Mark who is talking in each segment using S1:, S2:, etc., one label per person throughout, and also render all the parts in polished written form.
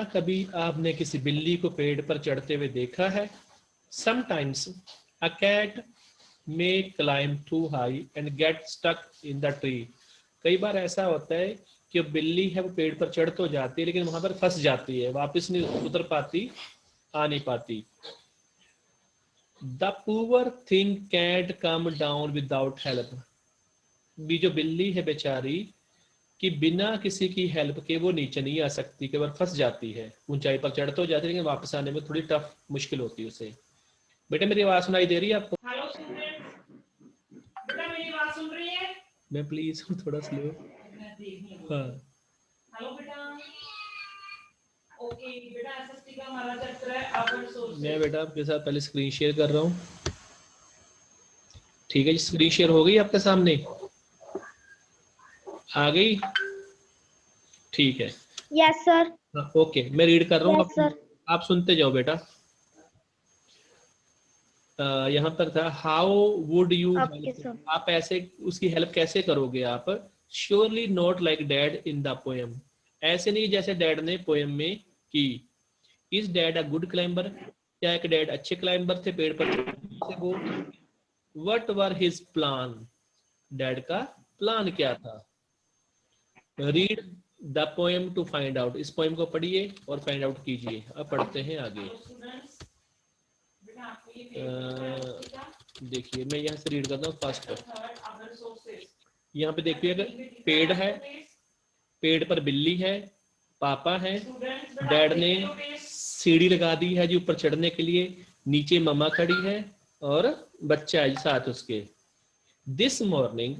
S1: क्या कभी आपने किसी बिल्ली को पेड़ पर चढ़ते हुए देखा है? Sometimes a cat may climb too high and get stuck in the tree. कई बार ऐसा होता है कि बिल्ली है वो पेड़ पर चढ़ तो जाती है लेकिन वहां पर फंस जाती है, वापस नहीं उतर पाती, आ नहीं पाती। The poor thing can't come down without help. भी जो बिल्ली है बेचारी कि बिना किसी की हेल्प के वो नीचे नहीं आ सकती, कई बार फंस जाती है, ऊंचाई पर चढ़ तो जाती है लेकिन वापस आने में थोड़ी टफ मुश्किल होती है उसे। बेटा मेरी आवाज सुनाई दे रही है आपको?
S2: हेलो स्टूडेंट्स, बेटा मेरी बात सुन रही है?
S1: मैं प्लीज थोड़ा स्लो। हाँ
S2: हेलो बेटा। ओके बेटा, एसएसटी का हमारा चैप्टर है अर्बन सोर्सेज।
S1: मैं बेटा आपके साथ पहले स्क्रीन शेयर कर रहा हूँ। ठीक है जी, स्क्रीन शेयर हो गई आपके सामने? आ गई? ठीक है।
S3: Yes sir.
S1: ओके, मैं रीड कर रहा हूँ,
S3: Yes, sir.
S1: आप सुनते जाओ बेटा। यहाँ पर था हाउ वुड यू हेल्प, आप ऐसे उसकी हेल्प कैसे करोगे आप? Surely not like dad in the poem, ऐसे नहीं जैसे डैड ने पोएम में की। Is dad a good climber, क्या एक डैड अच्छे क्लाइंबर थे पेड़ पर से वो? What were his plan, dad का प्लान क्या था? Read the poem to find out, इस पोएम को पढ़िए और फाइंड आउट कीजिए। अब पढ़ते हैं आगे। देखिए मैं यहाँ से रीड करता हूँ फर्स्ट। यहाँ पे देखिए पेड़ है, पेड़ पर बिल्ली है, पापा है, डैड ने सीढ़ी लगा दी है जी ऊपर चढ़ने के लिए, नीचे मम्मा खड़ी है और बच्चा है साथ उसके। This morning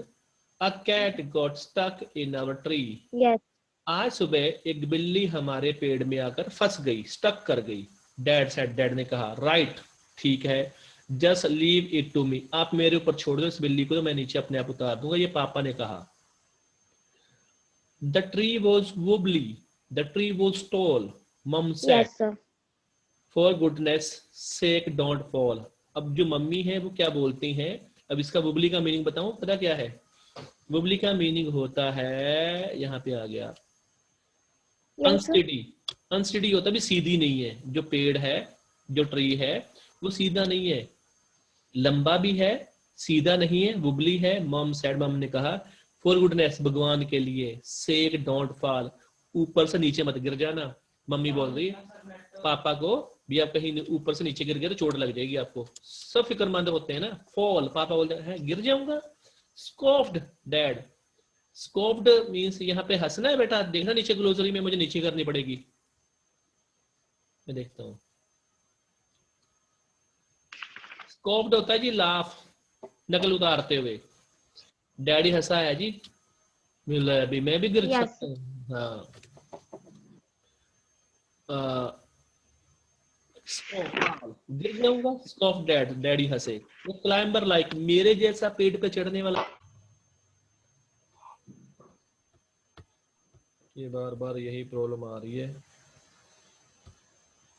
S1: a cat got stuck in our tree.
S3: Yes.
S1: आज सुबह एक बिल्ली हमारे पेड़ में आकर फंस गई, स्टक कर गई। डैड सेड, डैड ने कहा, राइट, ठीक है, just leave it to me, आप मेरे ऊपर छोड़ दो इस बिल्ली को, तो मैं नीचे अपने आप उतार दूंगा, ये पापा ने कहा। The tree was wobbly, the tree was tall, mum said,
S3: Yes, sir.
S1: For goodness sake don't fall. अब जो मम्मी है वो क्या बोलती हैं, अब इसका वुबली का मीनिंग बताऊं, पता क्या है? वुबली का मीनिंग होता है, यहाँ पे आ गया, अनस्टेडी। अनस्टेडी होता भी सीधी नहीं है, जो पेड़ है, जो ट्री है वो सीधा नहीं है, लंबा भी है, सीधा नहीं है, वुबली है। मॉम सेड, मम ने कहा, फॉर गुडनेस, भगवान के लिए, सेक डोंट फॉल, ऊपर से नीचे मत गिर जाना। मम्मी बोल रही पापा को भी, आप कहीं ऊपर से नीचे गिर गए तो चोट लग जाएगी आपको। सब फिक्रमंद होते हैं ना। फॉल, पापा बोलते हैं गिर जाऊंगा। स्कॉफ्ड डैड, स्कोप्ड मींस यहाँ पे हंसना है बेटा, देखना नीचे ग्लोसरी में, मुझे नीचे करनी पड़ेगी, मैं देखता हूँ। स्कोप्ड होता है जी लाफ, नकल उतारते हुए। डैडी हंसा है जी, अभी मैं भी गिर सकता हूँ। हाँ, गिर जाऊंगा, स्कॉफ डैड, डैडी हंसे। वो क्लाइंबर लाइक, मेरे जैसा पेड़ पे चढ़ने वाला। ये बार बार यही प्रॉब्लम आ रही है,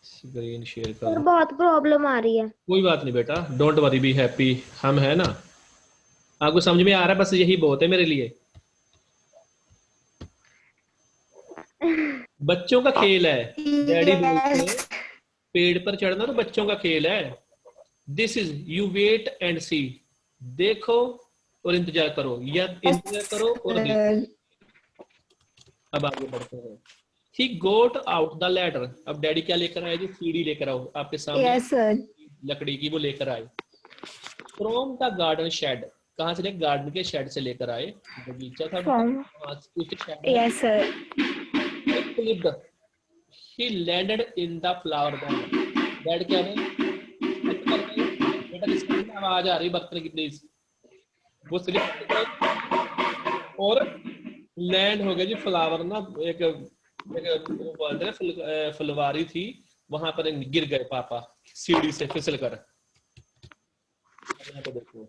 S1: स्क्रीन शेयर कर।
S3: बहुत प्रॉब्लम आ रही है।
S1: कोई बात नहीं बेटा, डोंट वरी, बी हैप्पी, हम है ना। आपको समझ में आ रहा है, बस यही बहुत है मेरे लिए। बच्चों का खेल है, डैडी बोलते हैं पेड़ पर चढ़ना तो बच्चों का खेल है। This is, you wait and see, देखो और इंतजार करो, या इंतजार करो और देखो। अब आगे बढ़ते हैं। He got out the ladder, अब डैडी क्या लेकर आए जी? सीढ़ी लेकर आओ, आपके सामने।
S3: Yes, sir.
S1: लकड़ी की वो लेकर आए। फ्रॉम द गार्डन शेड, कहाँ से? गार्डन के शेड से लेकर आए, बगीचा था उनका।
S3: Yes, sir.
S1: He landed in the flower bed. Dad क्या है? बेटा किसकी आवाज आ रही बर्तन की, प्लीज। वो स्लिप और लैंड हो गया जी फ्लावर ना, एक वो बोलते हैं फुलवारी थी, वहां पर गिर गए पापा सीढ़ी से फिसल कर। यहाँ पे देखो,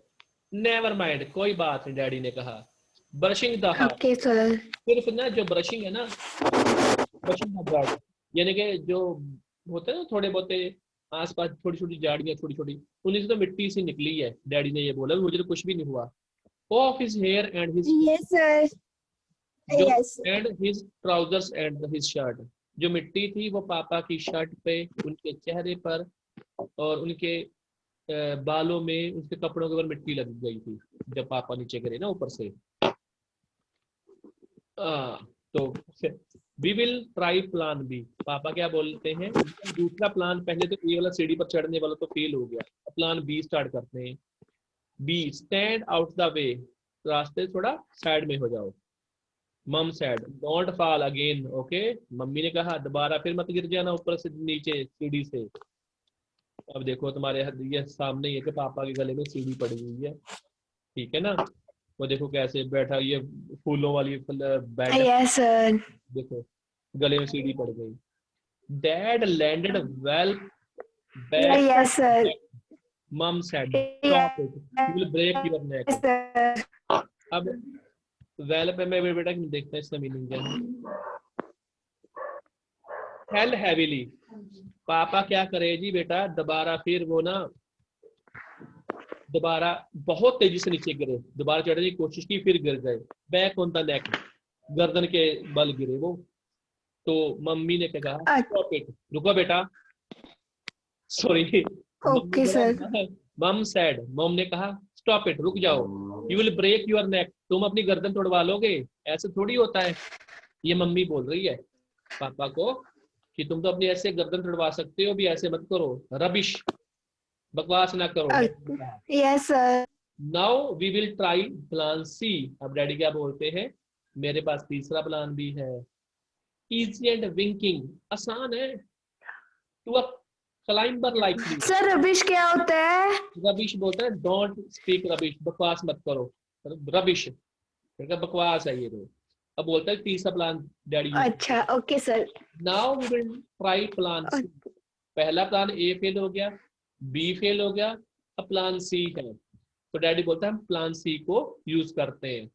S1: नेवर माइंड, कोई बात नहीं, डैडी ने कहा। Brushing the heart,
S3: Okay, sir.
S1: सिर्फ ना जो ब्रशिंग है ना, ब्रशिंग द गार्डन, यानी कि जो होते हैं ना थोड़े बहुते आसपास छोटी छोटी झाड़ियां, छोटी छोटी, उन्हीं से तो मिट्टी सी निकली है। डैडी ने ये बोला, मुझे तो कुछ भी नहीं हुआ। Of his hair and his,
S3: Yes, sir.
S1: जो
S3: Yes.
S1: And his trousers and his shirt, जो मिट्टी थी वो पापा की शर्ट पे, उनके चेहरे पर और उनके बालों में, उसके कपड़ों के ऊपर मिट्टी लग गई थी जब पापा नीचे गिरे ना ऊपर से। तो we will try plan B. पापा क्या बोलते हैं, दूसरा प्लान, पहले तो ए वाला सीढ़ी पर चढ़ने वाला तो फेल हो गया, प्लान बी स्टार्ट करते हैं। B, stand out the way, रास्ते थोड़ा साइड में हो जाओ। Mum said don't fall again, okay. मम्मी ने कहा दोबारा फिर मत गिर जाना ऊपर से नीचे सीढ़ी से। अब देखो तुम्हारे ये सामने ही है कि पापा के गले में सीढ़ी पड़ी हुई है, ठीक है ना। वो देखो कैसे बैठा, ये फूलों वाली बेड,
S4: यस सर।
S1: देखो गले में सीढ़ी पड़ गई। Dad landed well back,
S4: yes sir.
S1: Mum said stop it, you will break your neck.
S4: Sir
S1: अब वेल पे मैं बेटा देखते हैं इसका मीनिंग क्या है। फेल हैवीली, पापा क्या करे जी बेटा, दोबारा फिर वो ना दोबारा बहुत तेजी से नीचे गिरे, दोबारा चढ़ने की कोशिश की फिर गिर गए। बैक ऑन द नेक, गर्दन के बल गिरे वो। तो मम्मी ने कहा स्टॉप इट, रुको बेटा, sorry
S4: okay sir.
S1: Mum said, mum ने कहा स्टॉप इट, रुक जाओ, you will break your neck, तुम अपनी गर्दन तोड़वा लोगे, ऐसे थोड़ी होता है। ये मम्मी बोल रही है पापा को कि तुम तो अपनी ऐसे गर्दन तोड़वा सकते हो, भी ऐसे मत करो, रबिश, बकवास ना करो।
S4: Yes sir.
S1: Now we will try plan C. अब डैडी क्या बोलते हैं, मेरे पास तीसरा प्लान भी है। इजी एंड विंकिंग, आसान है। To a climber like me.
S4: Sir rubbish क्या होता है?
S1: रबिश बोलता है डोंट स्पीक रबिश, बकवास मत करो, रबिश, बकवास है ये तो। अब बोलता है तीसरा प्लान डैडी।
S4: अच्छा okay sir.
S1: Now we will try plan C. पहला प्लान ए फेल हो गया, बी फेल हो गया, अब प्लान सी है। तो डैडी बोलता है हम प्लान सी को यूज करते हैं।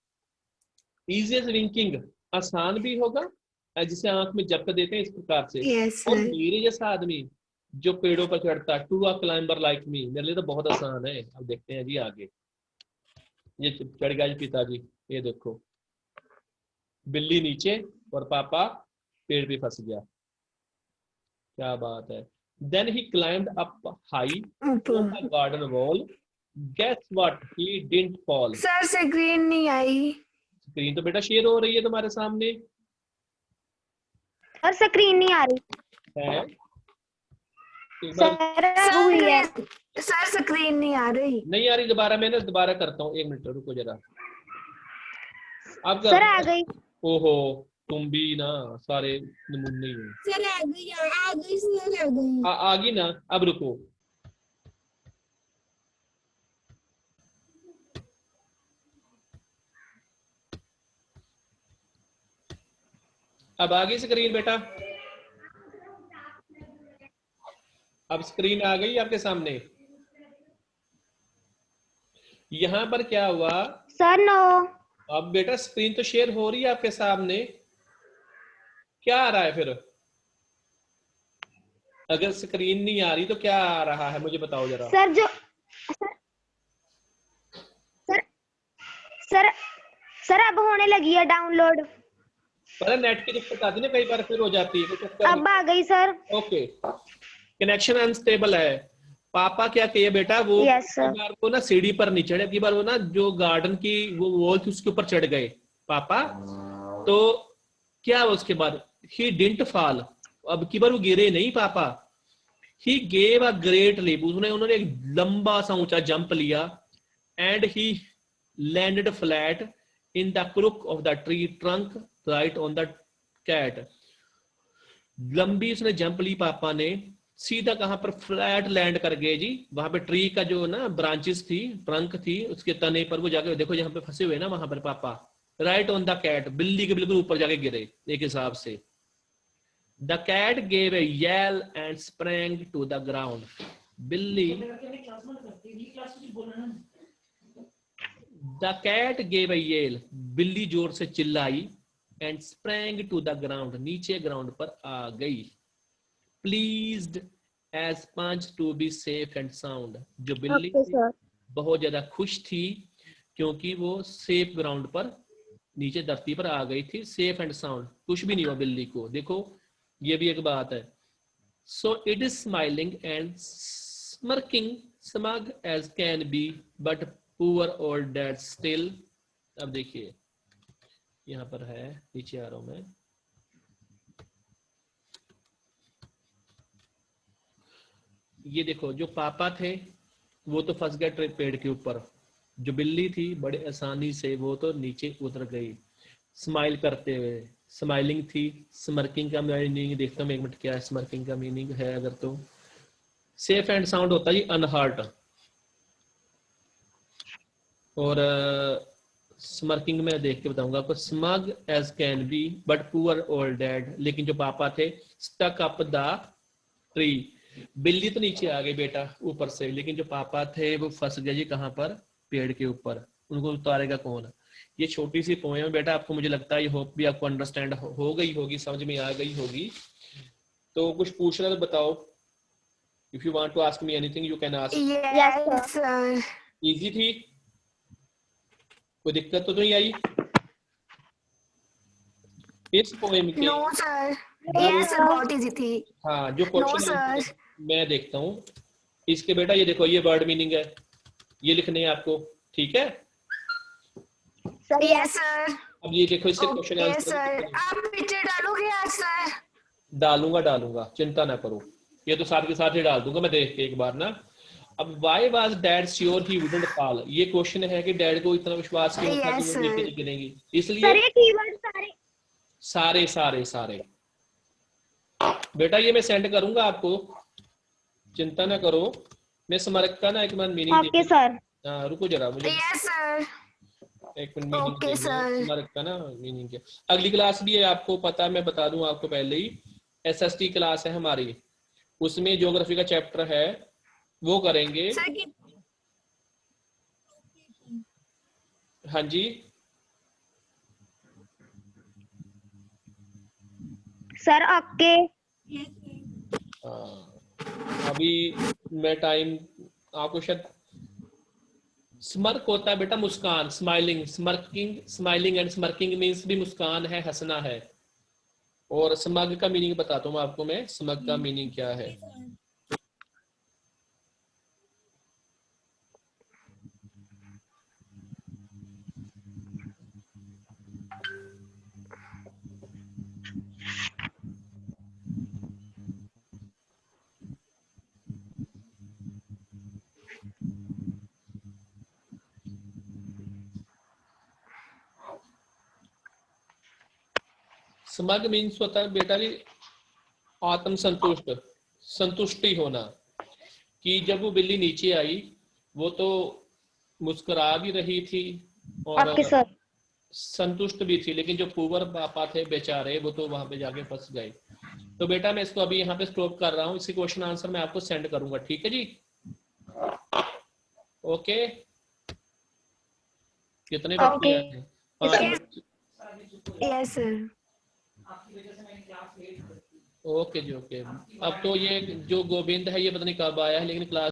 S1: इजीएस्ट विंकिंग, आसान भी होगा, जिसे आंख में झपक देते हैं इस प्रकार से।
S4: यस
S1: और
S4: सर।
S1: मेरे जैसा आदमी जो पेड़ों पर चढ़ता है, to a climber like me, मेरे लिए तो बहुत आसान है। अब देखते हैं जी आगे। ये चढ़ गया जी पिताजी, ये देखो बिल्ली नीचे और पापा पेड़ पे फंस गया, क्या बात है। Then he climbed up high on the garden wall, guess what, he didn't fall.
S4: Sir screen नहीं आई।
S1: स्क्रीन तो बेटा शेयर हो रही है तुम्हारे सामने
S3: और स्क्रीन नहीं आ रही
S1: है। एक बार
S3: सर, हुई है।
S4: सर स्क्रीन नहीं आ रही।
S1: नहीं आ रही, दोबारा मैंने दोबारा करता हूँ, एक मिनट रुको जरा। अब
S3: सर आ गई।
S1: ओहो, तुम भी ना सारे नमूने ही हो।
S4: सर आ गई, आ गई सर, आ गई।
S1: आ गई ना, अब रुको। अब आ गई स्क्रीन बेटा, अब स्क्रीन आ गई आपके सामने। यहां पर क्या हुआ
S3: सर नो।
S1: अब बेटा स्क्रीन तो शेयर हो रही है आपके सामने, क्या आ रहा है फिर? अगर स्क्रीन नहीं आ रही तो क्या आ रहा है मुझे बताओ जरा।
S3: सर जो सर सर सर अब होने लगी है डाउनलोड।
S1: पता नेट की दिक्कत आती है ना, कई बार फिर हो जाती है।
S3: अब आ गई सर।
S1: ओके, कनेक्शन अनस्टेबल है। पापा क्या किए बेटा, वो बार को ना सीढ़ी पर नहीं चढ़े, की बार वो ना जो गार्डन की वो वॉल थी उसके ऊपर चढ़ गए पापा। तो क्या उसके बाद ही डिडंट फॉल, अब की बार वो गिरे नहीं पापा। He gave a great leap, उन्होंने एक लंबा सा ऊंचा जंप लिया। And he landed flat in the crook of the tree trunk right on the cat. लंबी उसने जंप ली पापा ने, सीधा कहां पर, फ्लैट लैंड कर गए जी, वहां पे ट्री का जो ना ब्रांचेस थी, ट्रंक थी, उसके तने पर वो जाके देखो जहां पे फंसे हुए ना वहां पर पापा, राइट ऑन द कैट, बिल्ली के बिल्कुल ऊपर जाके गिरे एक हिसाब से। The cat gave a yell and sprang to the ground. बिल्ली, the cat gave a yell, बिल्ली जोर से चिल्लाई, and sprang to the ground, नीचे ग्राउंड पर आ गई। Pleased as Punch to be safe and sound, जो बिल्ली बहुत ज्यादा खुश थी क्योंकि वो सेफ ग्राउंड पर नीचे धरती पर आ गई थी, सेफ एंड साउंड, कुछ भी नहीं हुआ बिल्ली को। देखो ये भी एक बात है। So it is smiling and smirking, smug as can be but poor old dad still. अब देखिए यहाँ पर है, नीचे आ रहा हूं मैं। ये देखो, जो पापा थे वो तो फंस गए पेड़ के ऊपर, जो बिल्ली थी बड़े आसानी से वो तो नीचे उतर गई स्माइल करते हुए। स्माइलिंग थी। स्मर्किंग का मीनिंग देखता हूँ एक मिनट, क्या है स्मर्किंग का मीनिंग है अगर तो। सेफ एंड साउंड होता है जी अनहर्ट, और स्मर्किंग में देख के बताऊंगा आपको। Smug as can be but poor old dad, लेकिन जो पापा थे स्टक अप द ट्री। बिल्ली तो नीचे आ गई बेटा ऊपर से, लेकिन जो पापा थे वो फंस गए जी कहाँ पर, पेड़ के ऊपर। उनको उतारेगा कौन। ये छोटी सी पोएम है बेटा, आपको मुझे लगता है ये होप भी आपको अंडरस्टैंड हो गई होगी, समझ में आ गई होगी। तो कुछ पूछना तो बताओ। If you want to ask me anything you can ask.
S4: Yes, sir.
S1: Easy थी, कोई दिक्कत तो नहीं आई इस पोएम के।
S4: No, sir. Yes, sir. बहुत easy थी.
S1: हाँ, जो
S4: No,
S1: क्वेश्चन
S4: sir.
S1: मैं देखता हूँ इसके बेटा, ये देखो ये वर्ड मीनिंग है, ये लिखने हैं आपको, ठीक है।
S3: Sir
S4: Yes, sir.
S1: अब ये देखो इसके क्वेश्चन
S4: Okay,
S1: आंसर
S4: sir. आप पिक्चर डालोगे आज, sir?
S1: डालूंगा, चिंता ना करो, ये तो साथ के साथ ही डाल दूंगा मैं देख के एक बार ना। अब why was dad sure he wouldn't fall, ये क्वेश्चन है कि डैड को इतना विश्वास क्यों था कि
S4: Yes,
S1: वो नीचे
S4: sir.
S1: नहीं गिरेंगी।
S3: सर
S1: इसलिए
S3: ये कीवर्ड सारे
S1: सारे सारे सारे बेटा ये मैं सेंड करूंगा आपको, चिंता ना करो। मैं स्मरक का ना एक बार मीनिंग
S3: ओके सर।
S1: रुको जरा, मुझे
S4: Yes, sir.
S1: एक मिनट मीनिंग
S4: Okay, sir.
S1: स्मरक का ना मीनिंग क्या। अगली क्लास भी है आपको पता, मैं बता दूं आपको पहले ही, एसएसटी क्लास है हमारी, उसमें ज्योग्राफी का चैप्टर है वो करेंगे।
S4: Sir, कि
S1: हाँ जी
S3: सर ओके।
S1: अभी मैं टाइम आपको शायद, स्मर्क होता है बेटा मुस्कान, smiling, smirking, smiling and smirking means भी मुस्कान है, हंसना है। और स्मग का मीनिंग बताता हूँ आपको मैं, स्मग का मीनिंग क्या है। स्मग मीन्स होता है बेटा जी आत्म संतुष्ट, संतुष्टि होना। कि जब वो बिल्ली नीचे आई वो तो मुस्कुरा भी रही थी और
S3: ओके सर।
S1: संतुष्ट भी थी, लेकिन जो पुअर पापा थे बेचारे वो तो वहां पे जाके फंस गए। तो बेटा मैं इसको अभी यहाँ पे स्टॉप कर रहा हूँ, इसकी क्वेश्चन आंसर मैं आपको सेंड करूंगा, ठीक है जी। ओके, कितने बच्चे
S4: Okay.
S1: हैं? 5
S4: Yes, sir.
S2: आपकी वजह से मैंने क्लास लेट कर दी।
S1: ओके जी ओके। अब तो ये जो गोविंद है ये पता नहीं कब आया है, लेकिन क्लास